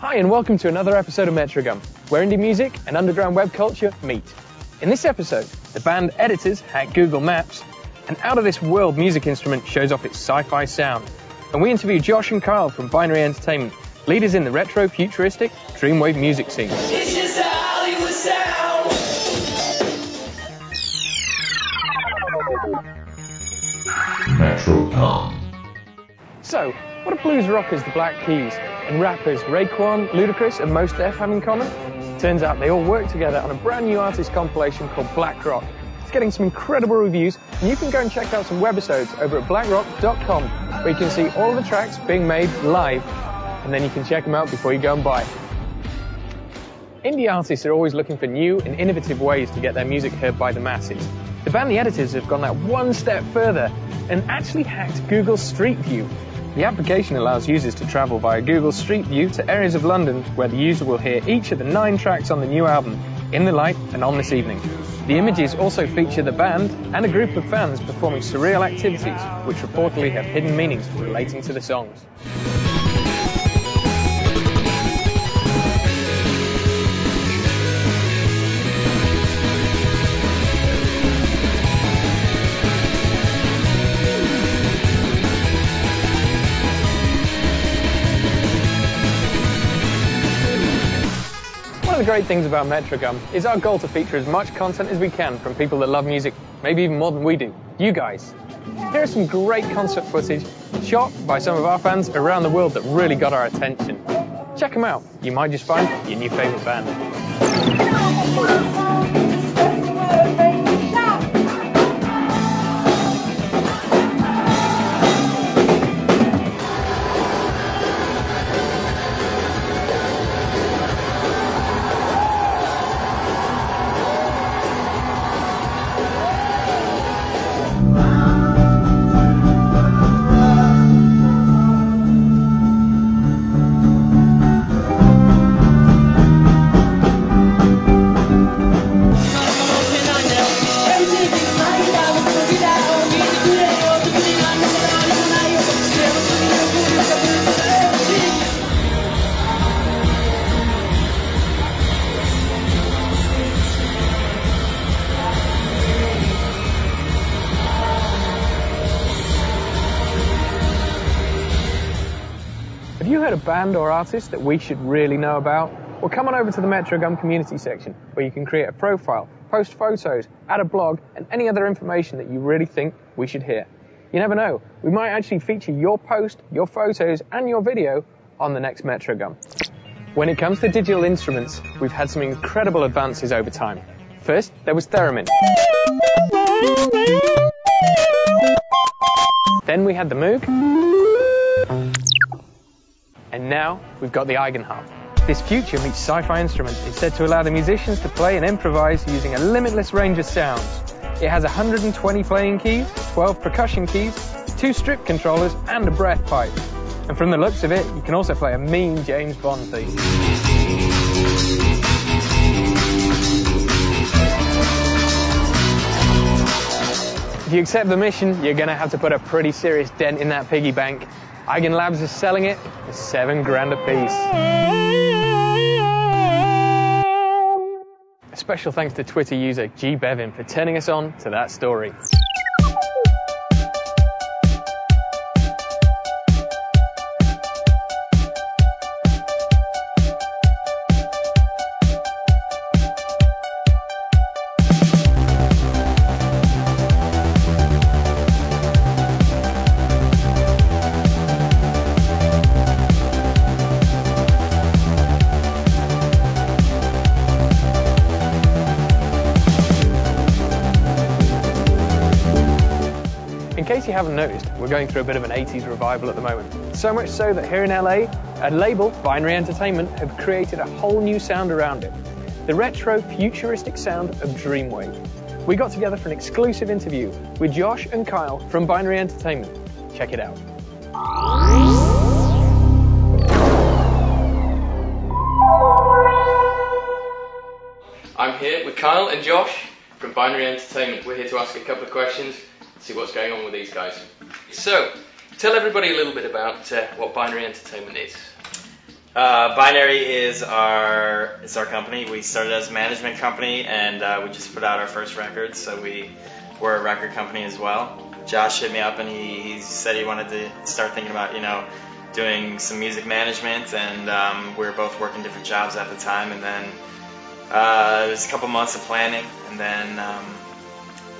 Hi and welcome to another episode of Metrogum, where indie music and underground web culture meet. In this episode, the band Editors hack Google Maps, an out-of-this-world music instrument shows off its sci-fi sound, and we interview Josh and Kyle from Binary Entertainment, leaders in the retro, futuristic, Dreamwave music scene. It's just a Hollywood sound. Metrogum. So, what do blues rockers the Black Keys and rappers Raekwon, Ludacris and Mos Def have in common? Turns out they all work together on a brand new artist compilation called Black Rock. It's getting some incredible reviews, and you can go and check out some webisodes over at blackrock.com, where you can see all the tracks being made live, and then you can check them out before you go and buy. Indie artists are always looking for new and innovative ways to get their music heard by the masses. The band The Editors have gone that one step further and actually hacked Google Street View. The application allows users to travel via Google Street View to areas of London where the user will hear each of the 9 tracks on the new album, In the Light and On This Evening. The images also feature the band and a group of fans performing surreal activities, which reportedly have hidden meanings relating to the songs. One of the great things about Metrogum is our goal to feature as much content as we can from people that love music, maybe even more than we do, you guys. Here is some great concert footage shot by some of our fans around the world that really got our attention. Check them out, you might just find your new favourite band. Have you heard a band or artist that we should really know about? Well, come on over to the Metrogum community section, where you can create a profile, post photos, add a blog, and any other information that you really think we should hear. You never know, we might actually feature your post, your photos, and your video on the next Metrogum. When it comes to digital instruments, we've had some incredible advances over time. First, there was theremin. Then we had the Moog. And now we've got the Eigenharp. This future meets sci-fi instrument is said to allow the musicians to play and improvise using a limitless range of sounds. It has 120 playing keys, 12 percussion keys, 2 strip controllers and a breath pipe. And from the looks of it, you can also play a mean James Bond theme. If you accept the mission, you're going to have to put a pretty serious dent in that piggy bank. Eigen Labs is selling it for $7,000 a piece. A special thanks to Twitter user G Bevin for turning us on to that story. In case you haven't noticed, we're going through a bit of an 80s revival at the moment. So much so that here in LA, a label, Binary Entertainment, have created a whole new sound around it. The retro, futuristic sound of Dreamwave. We got together for an exclusive interview with Josh and Kyle from Binary Entertainment. Check it out. I'm here with Kyle and Josh from Binary Entertainment. We're here to ask a couple of questions, see what's going on with these guys. So, tell everybody a little bit about what Binary Entertainment is. Binary is our company. We started as a management company, and we just put out our first record, so we're a record company as well. Josh hit me up, and he said he wanted to start thinking about, doing some music management, and we were both working different jobs at the time, and then it was a couple months of planning, and then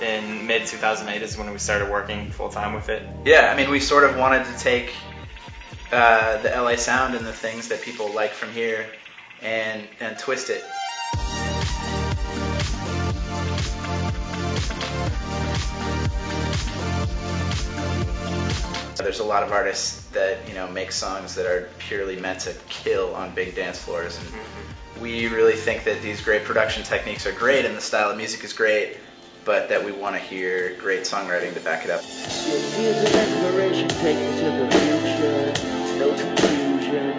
in mid-2008 is when we started working full-time with it. Yeah, I mean, we sort of wanted to take the LA sound and the things that people like from here and twist it. There's a lot of artists that make songs that are purely meant to kill on big dance floors, and we really think that these great production techniques are great and the style of music is great, but that we want to hear great songwriting to back it up. Here's an exploration, take me to the future. No confusion,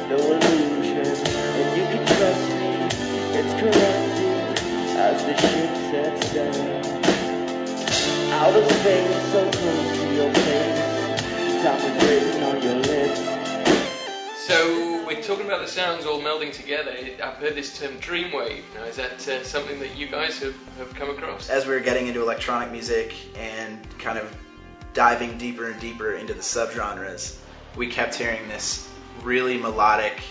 no illusion, and you can trust me, it's corrected as the ship sets down. Outer space, so close to your face, time is written on your lips. So we're talking about the sounds all melding together. I've heard this term Dreamwave. Now, is that something that you guys have come across? As we were getting into electronic music and kind of diving deeper and deeper into the subgenres, we kept hearing this really melodic,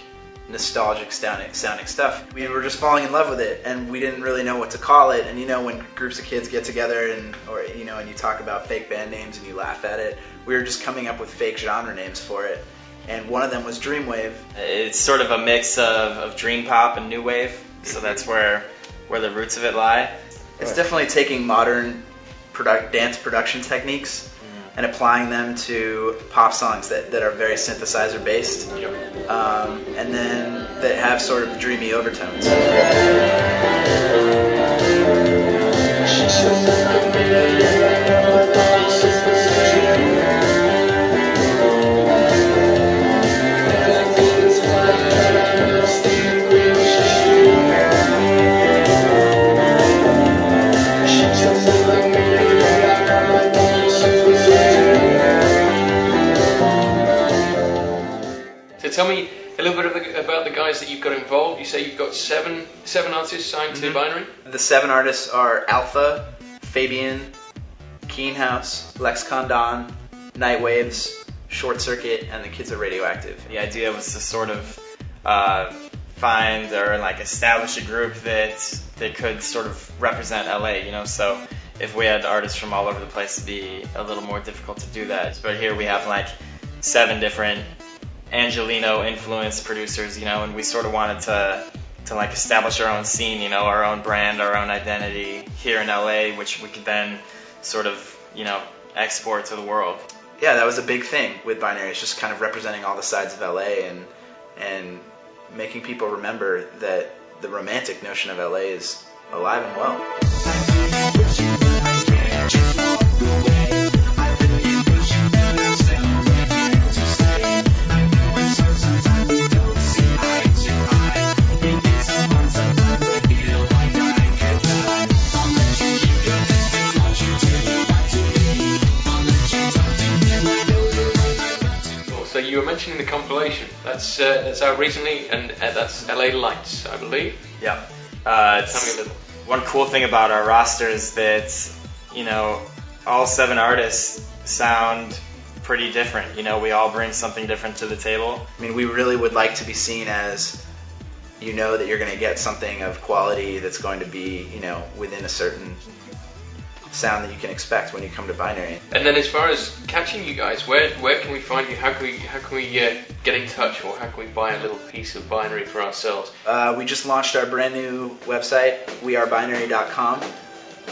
nostalgic sounding stuff. We were just falling in love with it, and we didn't really know what to call it. And when groups of kids get together and you talk about fake band names and you laugh at it, we were just coming up with fake genre names for it. And one of them was Dreamwave. It's sort of a mix of dream pop and new wave, so that's where the roots of it lie. It's definitely taking modern dance production techniques and applying them to pop songs that are very synthesizer based, and then that have sort of dreamy overtones. Tell me a little bit about the guys that you've got involved. You say you've got seven artists signed to Binary? The 7 artists are Alpha, Fabian, Keenhouse, Lex Condon, Nightwaves, Short Circuit, and the Kids Are Radioactive. The idea was to sort of find or establish a group that could sort of represent LA, so if we had artists from all over the place, it'd be a little more difficult to do that. But here we have 7 different Angelino influenced producers, and we sort of wanted to establish our own scene, our own brand, our own identity here in LA, which we could then sort of, export to the world. Yeah, that was a big thing with Binary. It's just kind of representing all the sides of LA and making people remember that the romantic notion of LA is alive and well. So you were mentioning the compilation. That's out recently, and that's LA Lights, I believe. Yeah. Tell me a little. One cool thing about our roster is that, all 7 artists sound pretty different. We all bring something different to the table. I mean, we really would like to be seen as, that you're going to get something of quality that's going to be, within a certain sound that you can expect when you come to Binary. And then as far as catching you guys, where can we find you? How can we get in touch, or how can we buy a little piece of Binary for ourselves? We just launched our brand new website, wearebinary.com,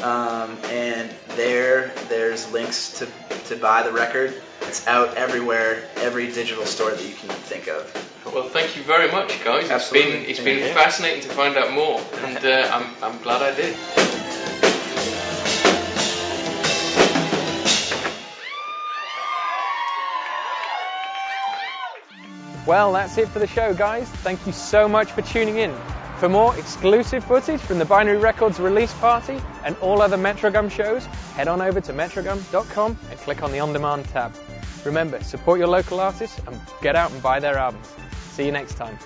and there's links to buy the record. It's out everywhere, every digital store that you can think of. Well, thank you very much, guys. Absolutely. It's been fascinating to find out more, and I'm glad I did. Well, that's it for the show, guys. Thank you so much for tuning in. For more exclusive footage from the Binary Records release party and all other Metrogum shows, head on over to metrogum.com and click on the On Demand tab. Remember, support your local artists and get out and buy their albums. See you next time.